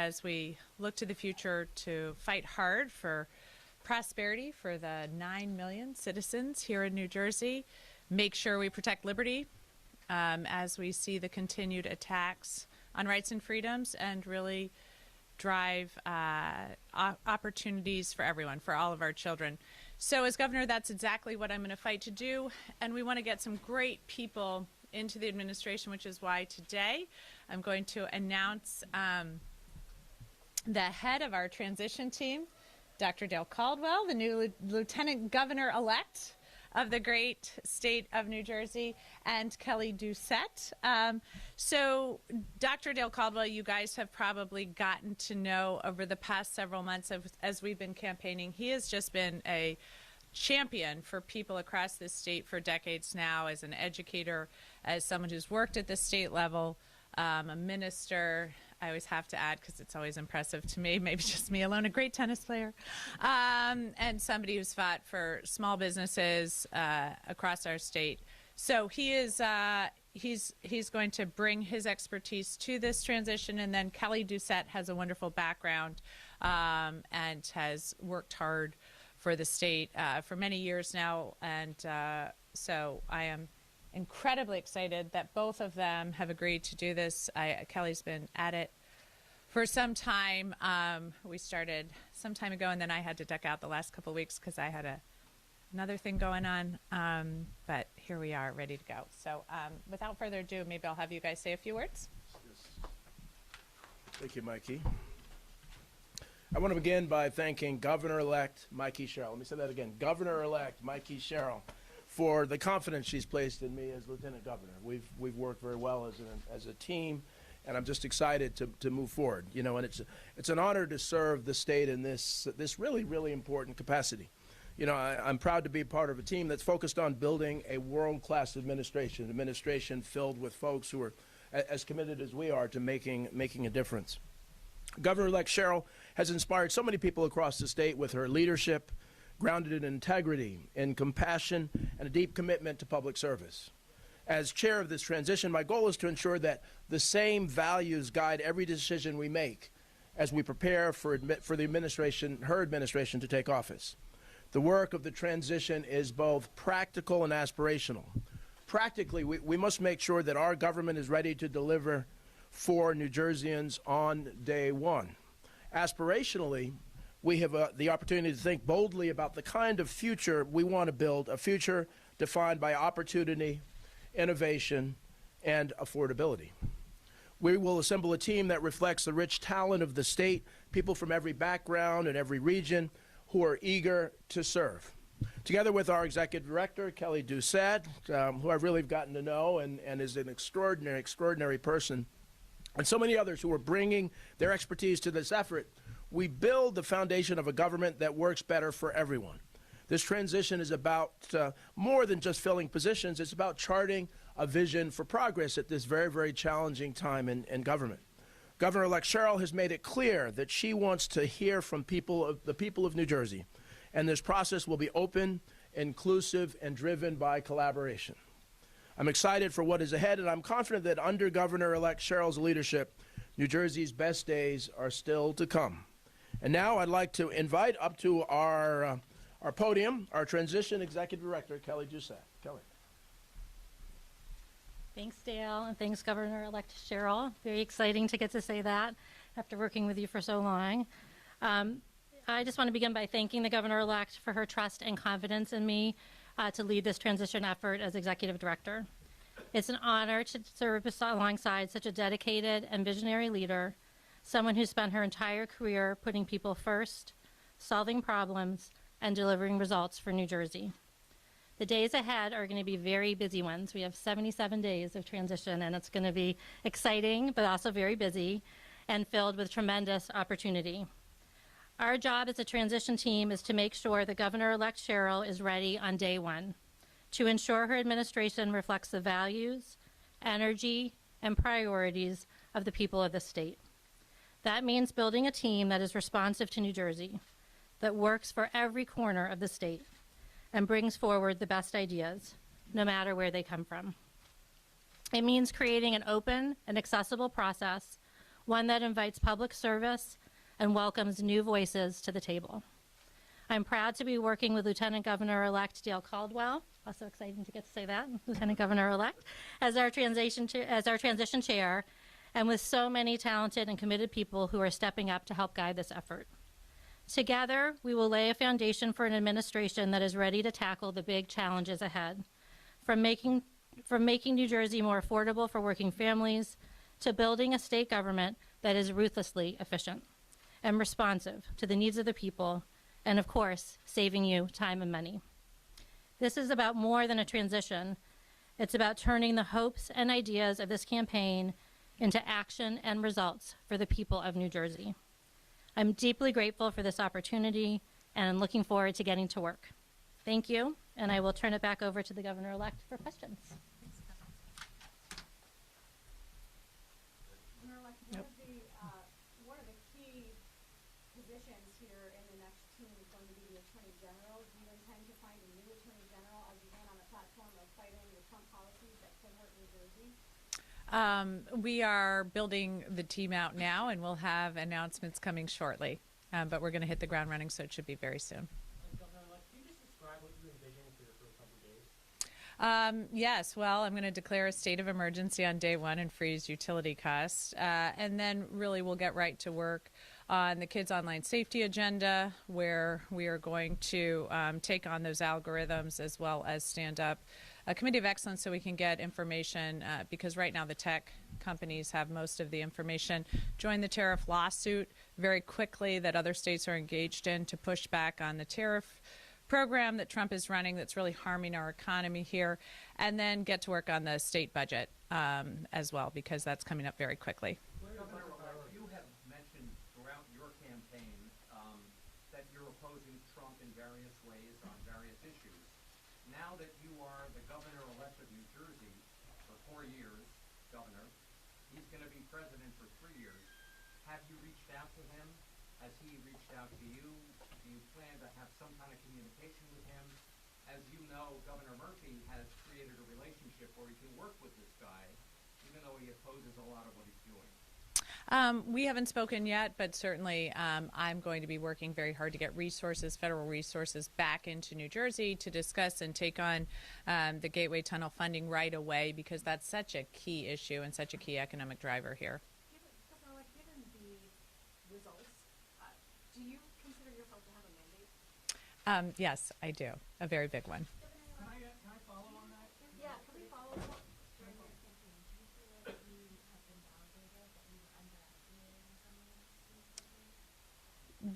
as we look to the future to fight hard for prosperity for the 9 million citizens here in New Jersey, make sure we protect liberty as we see the continued attacks on rights and freedoms, and really drive opportunities for everyone, for all of our children. So as governor, that's exactly what I'm going to fight to do, and we want to get some great people into the administration, which is why today I'm going to announce the head of our transition team, Dr. Dale Caldwell, the new Lieutenant Governor-elect of the great state of New Jersey, and Kelly Doucette. So Dr. Dale Caldwell, you guys have probably gotten to know over the past several months as we've been campaigning. He has just been a champion for people across this state for decades now, as an educator, as someone who's worked at the state level, a minister. I always have to add, because it's always impressive to me, maybe just me alone, a great tennis player, and somebody who's fought for small businesses across our state. So he is he's going to bring his expertise to this transition, and then Kelly Doucette has a wonderful background and has worked hard for the state for many years now, and so I am incredibly excited that both of them have agreed to do this. Kelly's been at it for some time. We started some time ago, and then I had to duck out the last couple of weeks because I had another thing going on. But here we are, ready to go. So without further ado, maybe I'll have you guys say a few words. Thank you, Mikie. I want to begin by thanking Governor-elect Mikie Sherrill. Let me say that again. Governor-elect Mikie Sherrill, for the confidence she's placed in me as Lieutenant Governor. We've worked very well as a team, and I'm just excited to move forward. You know, and it's an honor to serve the state in this really, really important capacity. You know, I'm proud to be part of a team that's focused on building a world-class administration filled with folks who are as committed as we are to making a difference. Governor-elect Sherrill has inspired so many people across the state with her leadership, grounded in integrity, in compassion, and a deep commitment to public service. As chair of this transition, my goal is to ensure that the same values guide every decision we make as we prepare for the administration, her administration, to take office. The work of the transition is both practical and aspirational. Practically, we must make sure that our government is ready to deliver for New Jerseyans on day one. Aspirationally, we have the opportunity to think boldly about the kind of future we want to build, a future defined by opportunity, innovation, and affordability. We will assemble a team that reflects the rich talent of the state, people from every background and every region who are eager to serve. Together with our executive director, Kelly Doucette, who I've really gotten to know and is an extraordinary person, and so many others who are bringing their expertise to this effort, we build the foundation of a government that works better for everyone. This transition is about more than just filling positions. It's about charting a vision for progress at this very, very challenging time in government. Governor-elect Sherrill has made it clear that she wants to hear from the people of New Jersey, and this process will be open, inclusive, and driven by collaboration. I'm excited for what is ahead, and I'm confident that under Governor-elect Sherrill's leadership, New Jersey's best days are still to come. And now I'd like to invite up to our podium our Transition Executive Director, Kelly Doucette. Kelly. Thanks, Dale, and thanks, Governor-elect Sherrill. Very exciting to get to say that after working with you for so long. I just want to begin by thanking the Governor-elect for her trust and confidence in me to lead this transition effort as Executive Director. It's an honor to serve alongside such a dedicated and visionary leader, someone who spent her entire career putting people first, solving problems, and delivering results for New Jersey. The days ahead are going to be very busy ones. We have 77 days of transition, and it's going to be exciting, but also very busy and filled with tremendous opportunity. Our job as a transition team is to make sure that Governor-elect Sherrill is ready on day one, to ensure her administration reflects the values, energy, and priorities of the people of the state. That means building a team that is responsive to New Jersey, that works for every corner of the state, and brings forward the best ideas, no matter where they come from. It means creating an open and accessible process one that invites public service and welcomes new voices to the table. I'm proud to be working with Lieutenant Governor-elect Dale Caldwell, also exciting to get to say that, Lieutenant Governor-elect, as our transition chair, and with so many talented and committed people who are stepping up to help guide this effort. Together, we will lay a foundation for an administration that is ready to tackle the big challenges ahead, from making New Jersey more affordable for working families to building a state government that is ruthlessly efficient and responsive to the needs of the people, and of course, saving you time and money. This is about more than a transition. It's about turning the hopes and ideas of this campaign into action and results for the people of New Jersey. I'm deeply grateful for this opportunity, and I'm looking forward to getting to work. Thank you, and I will turn it back over to the Governor-elect for questions. Governor-elect, one of the key positions here in the next team is going to be the Attorney General. Do you intend to find a new Attorney General as you ran on the platform of fighting the Trump policies that could hurt New Jersey? We are building the team out now, and we'll have announcements coming shortly. But we're going to hit the ground running, so it should be very soon. Governor-elect, can you just describe what you envision for your first 100 days? Yes, well, I'm going to declare a state of emergency on day one and freeze utility costs. And then really we'll get right to work on the kids' online safety agenda, where we are going to take on those algorithms as well as stand up a committee of excellence so we can get information, because right now the tech companies have most of the information. Join the tariff lawsuit very quickly that other states are engaged in to push back on the tariff program that Trump is running that's really harming our economy here, and then get to work on the state budget as well, because that's coming up very quickly. Governor-elect, you have mentioned throughout your campaign that you're opposing Trump in various ways on various issues. Now that you are the governor-elect of New Jersey for 4 years, governor, he's going to be president for 3 years. Have you reached out to him? Has he reached out to you? Do you plan to have some kind of communication with him? As you know, Governor Murphy has created a relationship where he can work with this guy, even though he opposes a lot of what he's doing. We haven't spoken yet, but certainly I'm going to be working very hard to get resources, federal resources, back into New Jersey to discuss and take on the Gateway Tunnel funding right away, because that's such a key issue and such a key economic driver here. Governor-elect, given the results, do you consider yourself to have a mandate? Yes, I do. A very big one. Can I follow on that? Yeah, can we follow up?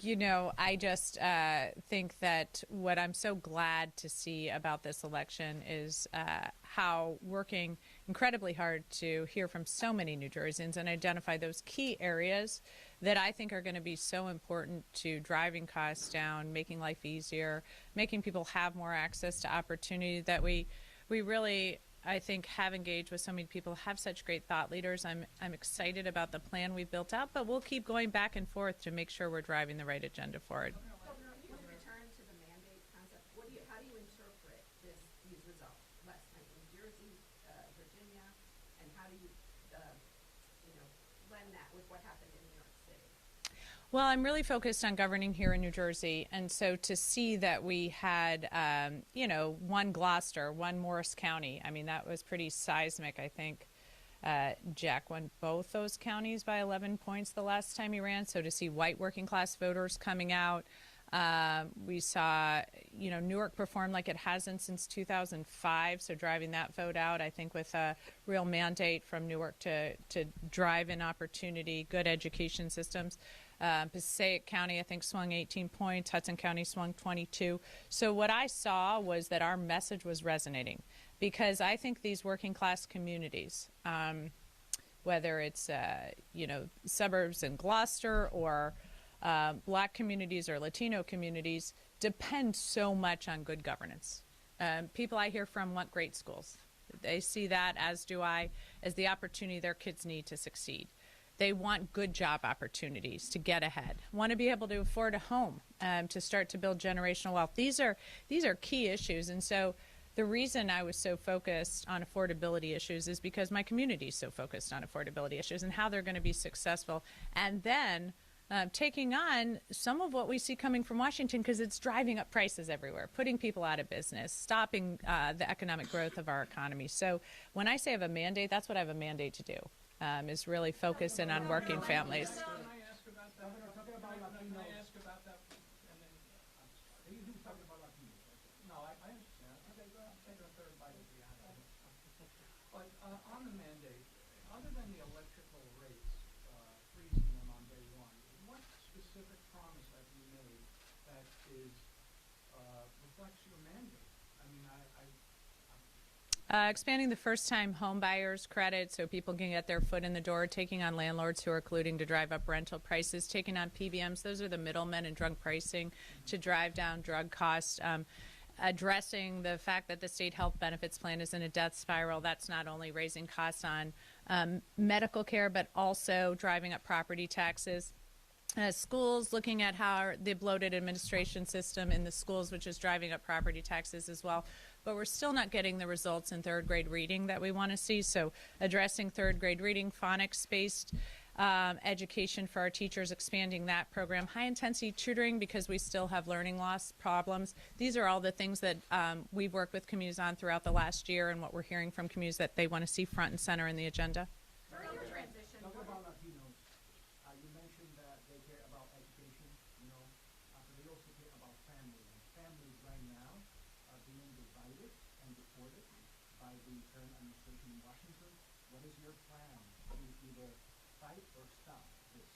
You know, I just think that what I'm so glad to see about this election is how working incredibly hard to hear from so many New Jerseyans and identify those key areas that I think are going to be so important to driving costs down, making life easier, making people have more access to opportunity, that we really, I think, have engaged with so many people, have such great thought leaders. I'm excited about the plan we've built out, but we'll keep going back and forth to make sure we're driving the right agenda forward. Governor, can you return to the mandate concept? How do you interpret these results? Last night in New Jersey, Virginia, and how do you, blend that with what happened in New York City? Well, I'm really focused on governing here in New Jersey, and so to see that we had, one Gloucester, one Morris County, I mean, that was pretty seismic. I think Jack won both those counties by 11 points the last time he ran, so to see white working class voters coming out. We saw, Newark perform like it hasn't since 2005, so driving that vote out, I think, with a real mandate from Newark to drive in opportunity, good education systems. Passaic County, I think, swung 18 points. Hudson County swung 22. So what I saw was that our message was resonating, because I think these working class communities, whether it's, suburbs in Gloucester or black communities or Latino communities, depend so much on good governance. People I hear from want great schools. They see that, as do I, as the opportunity their kids need to succeed. They want good job opportunities to get ahead, want to be able to afford a home, to start to build generational wealth. These are key issues. And so the reason I was so focused on affordability issues is because my community is so focused on affordability issues and how they're going to be successful. And then taking on some of what we see coming from Washington, because it's driving up prices everywhere, putting people out of business, stopping the economic growth of our economy. So when I say I have a mandate, that's what I have a mandate to do, is really focus in on working families. Can I ask about that? Can I ask about that? And then, I'm sorry. You talking about Latinos. No, I understand. Okay, well, I'm taking a third bite of the apple. But on the mandate, other than the electrical rates, freezing them on day one, what specific promise have you made that is, reflects your mandate? I mean, Expanding the first-time home buyers credit so people can get their foot in the door, taking on landlords who are colluding to drive up rental prices, taking on PBMs. Those are the middlemen in drug pricing to drive down drug costs. Addressing the fact that the state health benefits plan is in a death spiral. That's not only raising costs on medical care, but also driving up property taxes. Schools, looking at how the bloated administration system in the schools, which is driving up property taxes as well. But we're still not getting the results in third grade reading that we want to see. So addressing third grade reading, phonics-based education for our teachers, expanding that program, high-intensity tutoring because we still have learning loss problems. These are all the things that we've worked with communities on throughout the last year and what we're hearing from communities that they want to see front and center in the agenda. During your transition, talking about Latinos, you mentioned that they care about education, but they also care about family. And families right now are being divided and deported by the current administration in Washington. What is your plan to either fight or stop this?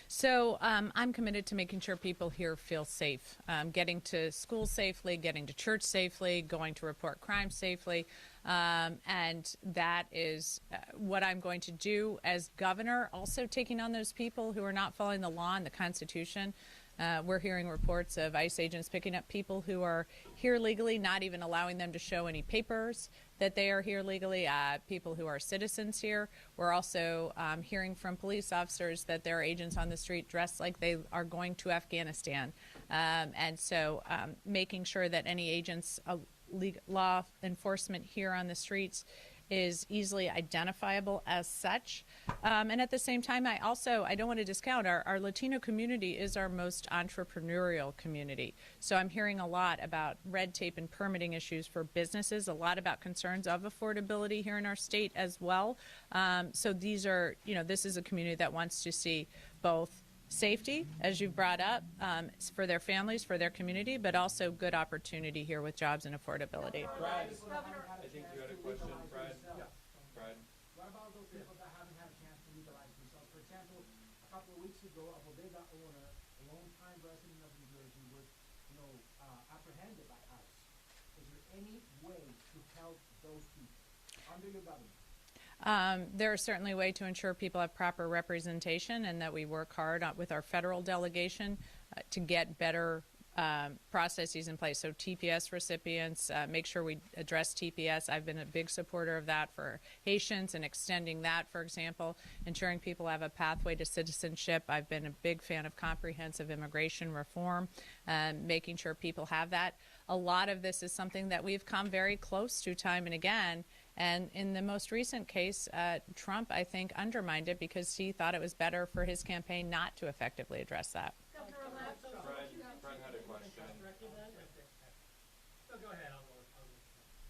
So I'm committed to making sure people here feel safe, getting to school safely, getting to church safely, going to report crime safely. And that is what I'm going to do as governor, also taking on those people who are not following the law and the Constitution. We're hearing reports of ICE agents picking up people who are here legally, not even allowing them to show any papers that they are here legally, people who are citizens here. We're also hearing from police officers that there are agents on the street dressed like they are going to Afghanistan. And so making sure that any agents, law enforcement here on the streets is easily identifiable as such. And at the same time, I don't want to discount our Latino community is our most entrepreneurial community. So I'm hearing a lot about red tape and permitting issues for businesses, a lot about concerns of affordability here in our state as well. So these are, this is a community that wants to see both safety, as you've brought up, for their families, for their community, but also good opportunity here with jobs and affordability. Brad, I think you had a question, Brad. Brad. What about those people that haven't had a chance to legalize themselves? For example, a couple of weeks ago, a bodega owner, a longtime resident of New Jersey, was, apprehended by ICE. Is there any way to help those people under your government? There is certainly a way to ensure people have proper representation and that we work hard with our federal delegation to get better processes in place. So TPS recipients, make sure we address TPS. I've been a big supporter of that for Haitians and extending that, for example, ensuring people have a pathway to citizenship. I've been a big fan of comprehensive immigration reform, making sure people have that. A lot of this is something that we've come very close to time and again. And in the most recent case, Trump, I think, undermined it because he thought it was better for his campaign not to effectively address that. Brad had a question. No, go ahead. I'll go.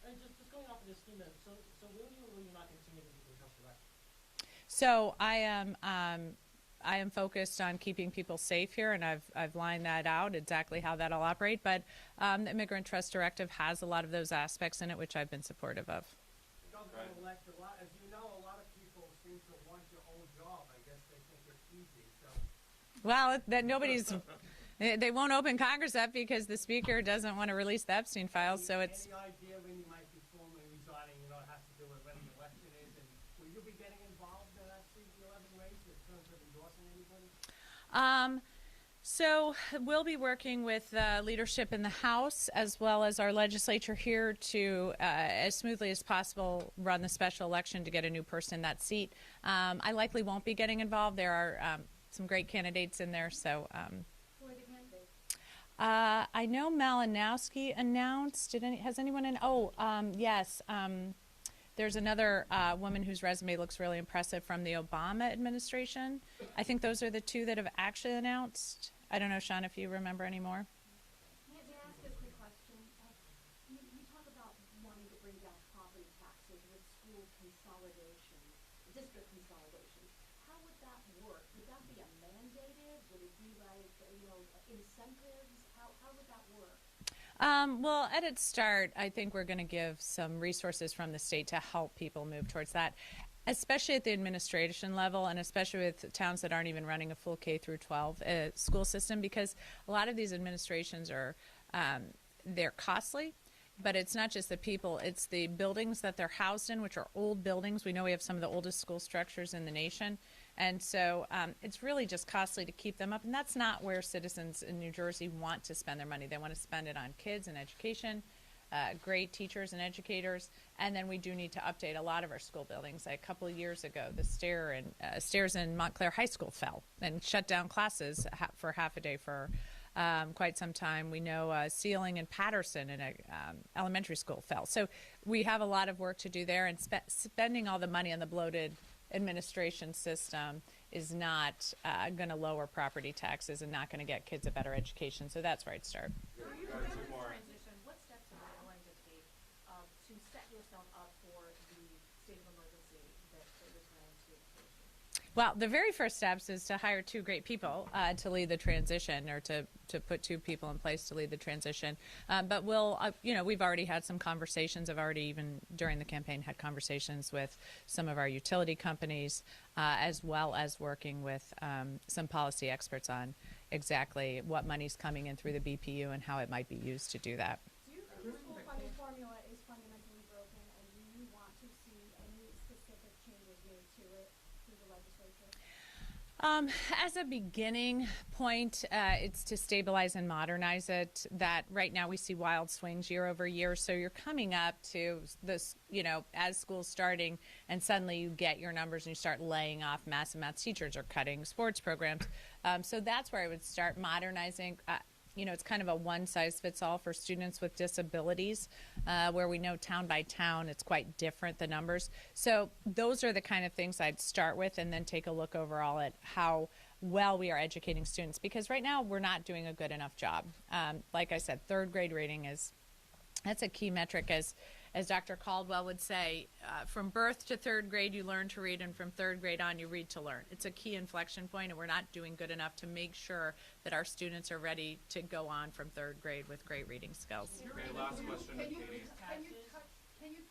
And just going off of this theme, then, so will you or will you not continue to be the House director? So I am focused on keeping people safe here, and I've lined that out exactly how that'll operate. But the Immigrant Trust Directive has a lot of those aspects in it, which I've been supportive of. Governor-elect, as you know, a lot of people seem to want your old job. I guess they think it's easy. So. Well, that nobody's. They won't open Congress up because the Speaker doesn't want to release the Epstein files. So it's. Any idea when you might be formally resigning? It has to do with when the election is, and will you be getting involved in that CB11 race in terms of endorsing anybody? So we'll be working with leadership in the House as well as our legislature here to, as smoothly as possible, run the special election to get a new person in that seat. I likely won't be getting involved. There are some great candidates in there, so. who are the candidates? I know Malinowski announced. Has anyone in? Oh, yes. There's another woman whose resume looks really impressive from the Obama administration. I think those are the two that have actually announced. I don't know, Sean, if you remember any more. May I ask a quick question? You talk about wanting to bring down property taxes with school consolidation, district consolidation. How would that work? Would that be a mandated? Would it be like, incentives? How would that work? Well, at its start, I think we're going to give some resources from the state to help people move towards that, especially at the administration level, and especially with towns that aren't even running a full K through 12 school system, because a lot of these administrations are they're costly. But it's not just the people, it's the buildings that they're housed in, which are old buildings. We know we have some of the oldest school structures in the nation. And so it's really just costly to keep them up. And that's not where citizens in New Jersey want to spend their money. They want to spend it on kids and education, great teachers and educators. And then we do need to update a lot of our school buildings. Like a couple of years ago, the stairs in Montclair High School fell and shut down classes for half a day for quite some time. We know ceiling in Patterson in a elementary school fell. So we have a lot of work to do there, and spending all the money on the bloated administration system is not going to lower property taxes and not going to get kids a better education. So that's where I'd start. Transition, what steps are you going to take to set yourself up for the state of emergency that you're trying to face? Well, the very first steps is to hire two great people to lead the transition, or to put two people in place to lead the transition. But we'll, we've already had some conversations. I've already, even during the campaign, had conversations with some of our utility companies, as well as working with some policy experts on exactly what money's coming in through the BPU and how it might be used to do that. Do you think the school funding formula is fundamentally broken, and do you want to see any specific changes made to it through the legislature? As a beginning point, it's to stabilize and modernize it. That right now we see wild swings year over year. So you're coming up to this, as school's starting, and suddenly you get your numbers and you start laying off massive amounts of teachers or cutting sports programs. So that's where I would start modernizing. It's kind of a one-size-fits-all for students with disabilities, where we know town by town it's quite different, the numbers. So those are the kind of things I'd start with, and then take a look overall at how well we are educating students, because right now we're not doing a good enough job. Like I said, third grade reading that's a key metric. As Dr. Caldwell would say, from birth to third grade, you learn to read, and from third grade on, you read to learn. It's a key inflection point, and we're not doing good enough to make sure that our students are ready to go on from third grade with great reading skills. Okay, last question, Can you Katie.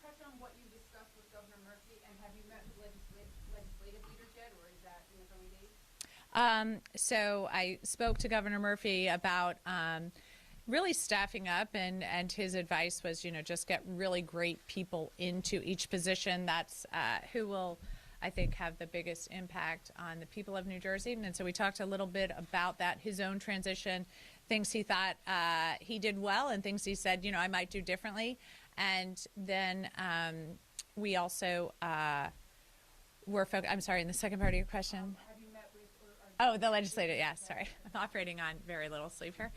touch on what you discussed with Governor Murphy, and have you met with legislative leaders yet, or is that in the coming days? So I spoke to Governor Murphy about really staffing up, and his advice was, just get really great people into each position. That's who will, I think, have the biggest impact on the people of New Jersey. And so we talked a little bit about that, his own transition, things he thought he did well, and things he said, I might do differently. And then we also were focused, I'm sorry, in the second part of your question. Have you met with, The legislative, yeah, sorry. I'm operating on very little sleep here.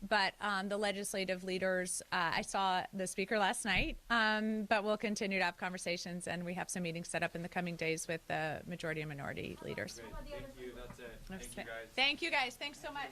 But the legislative leaders, I saw the speaker last night, but we'll continue to have conversations, and we have some meetings set up in the coming days with the majority and minority leaders. Great. Thank you. That's it. Thank you, guys. Thank you, guys. Thanks so much.